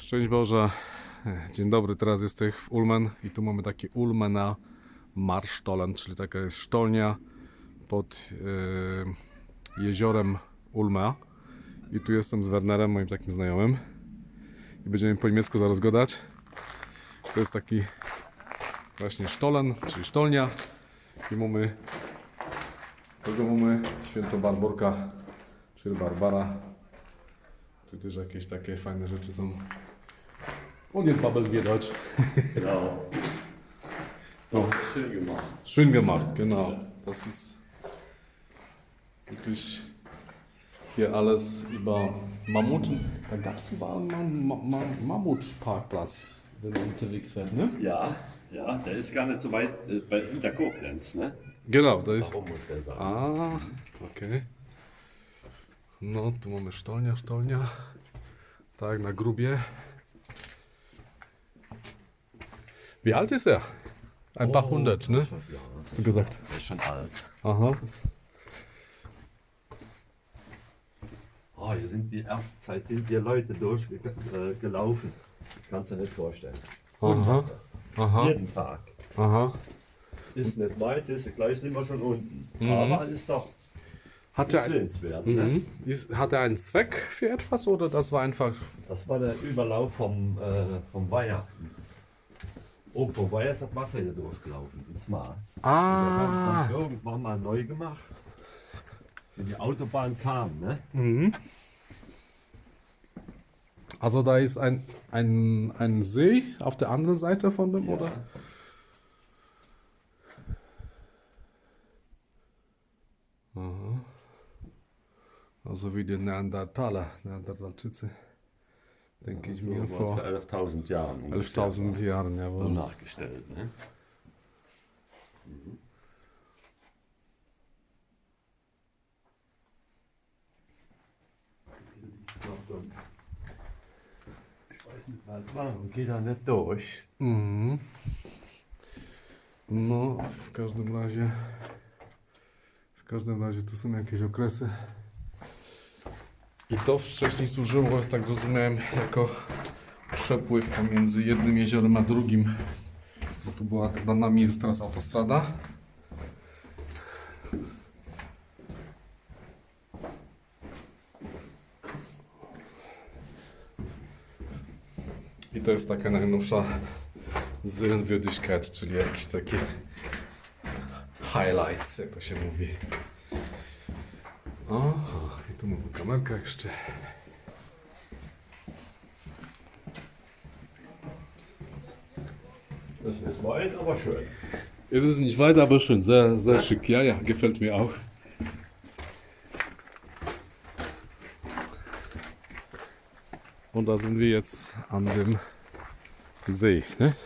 Szczęść Boże, dzień dobry, teraz jestem w Ulmen i tu mamy taki Ulmener Marstollen, czyli taka jest sztolnia pod jeziorem Ulmer. I tu jestem z Wernerem, moim takim znajomym, i będziemy po niemiecku zaraz gadać. To jest taki właśnie Stollen, czyli sztolnia, i mamy święto Barborka, czyli Barbara. Tu też jakieś takie fajne rzeczy są. Und jetzt babbeln wir Deutsch. Genau. Oh. Schön gemacht. Schön gemacht, genau. Das ist wirklich hier alles über Mammuten. Da gab es einen Mammutparkplatz, wenn man unterwegs fährt, ne? Ja, ja, der ist gar nicht so weit hinter Koblenz, ne? Genau, da ist. Warum muss der sein? Ah, okay. No, tu mamy sztolnia. Tak, na grubie. Wie alt ist er? Ein paar hundert, ne? Ja, Hast du gesagt? der ist schon alt. Aha. Oh, hier sind die erste Zeit sind hier Leute durchgelaufen. Kannst du nicht vorstellen. Aha. Aha. Jeden Tag. Aha. Ist nicht weit, gleich sind wir schon unten. Mhm. Aber ist doch Hat er, sehenswert. Ne? hat er einen Zweck für etwas oder das war einfach. Das war der Überlauf vom Weiher. Oben vom Weiher ist das Wasser hier durchgelaufen, ins Mal. Das Ah. haben wir irgendwann mal neu gemacht. Wenn die Autobahn kam, ne? Also da ist ein See auf der anderen Seite von dem, oder? Aha. Also wie die Neandertalczycy, denke ich mir, So vor 11.000 Jahren. ungefähr 11.000 Jahren, So jawohl. nachgestellt, ne? Hier sieht noch so ein, ich weiß nicht, was war und geht da nicht durch. Mhm. No, w każdym razie tu są jakieś okresy. I to wcześniej służyło, tak zrozumiałem, jako przepływ pomiędzy jednym jeziorem a drugim. Bo tu była, nad nami jest teraz autostrada. I to jest taka najnowsza Sehenswürdigkeit, czyli jakieś takie highlights, jak to się mówi. Aha, i tu mamy kamerkę jeszcze. Das ist weit, aber schön. Es ist nicht weit, aber schön, sehr, sehr schick. Ja, ja, gefällt mir auch. Und da sind wir jetzt an dem See, ne?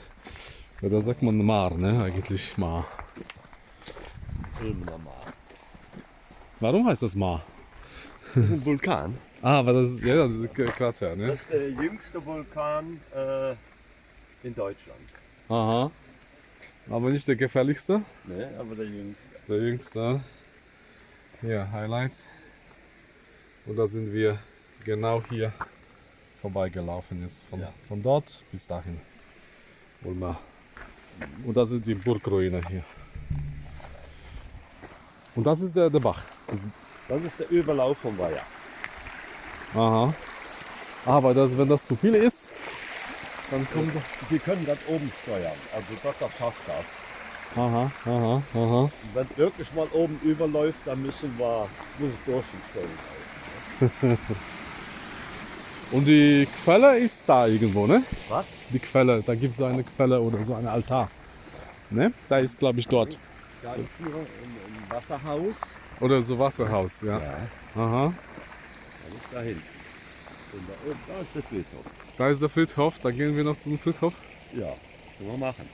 Ja, da sagt man Mar, ne? Eigentlich Mar. Ulmener Mar. Warum heißt das Mar? Das ist ein Vulkan. Ah, aber das ist, ja, das ist Krater, ne? Das ist der jüngste Vulkan in Deutschland. Aha. Aber nicht der gefährlichste. Ne, aber der jüngste. Der jüngste. Hier, Highlights. Und da sind wir genau hier vorbeigelaufen jetzt. Von dort bis dahin. Ulmer. Und das ist die Burgruine hier. Und das ist der Bach. Das ist der Überlauf vom Weiher. Aha. Aber wenn das zu viel ist, dann kommt. Wir können das oben steuern. Also Dr. schafft das. Aha, aha, aha. Und wenn wirklich mal oben überläuft, dann muss es durchstellen. Und die Quelle ist da irgendwo, ne? Was? Die Quelle, da gibt es so eine Quelle oder so einen Altar. Ne? Da ist, glaube ich, dort. Da ist hier ein Wasserhaus. Oder so Wasserhaus, ja. Aha. Das ist da hinten. Und da oben, da ist der Friedhof. Da ist der Friedhof, da gehen wir noch zu dem Friedhof. Ja, können wir machen.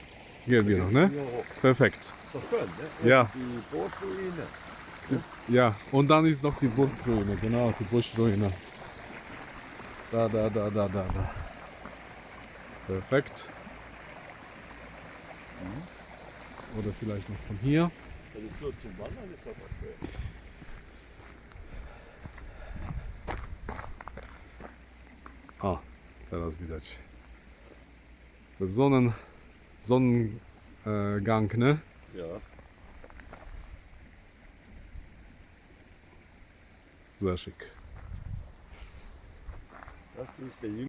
Gehen wir noch, ne? Hier hoch. Perfekt. Ist doch schön, ne? Ja. Und die Burgruine. Ja, und dann ist noch die Burgruine, genau, die Burgruine. Da. Perfekt. Oder vielleicht noch von hier. Wenn es so zum Wandern ist, das doch schön. Ah, Teraz widać Sonnengang, ne? Ja. Sehr schick. Das ist der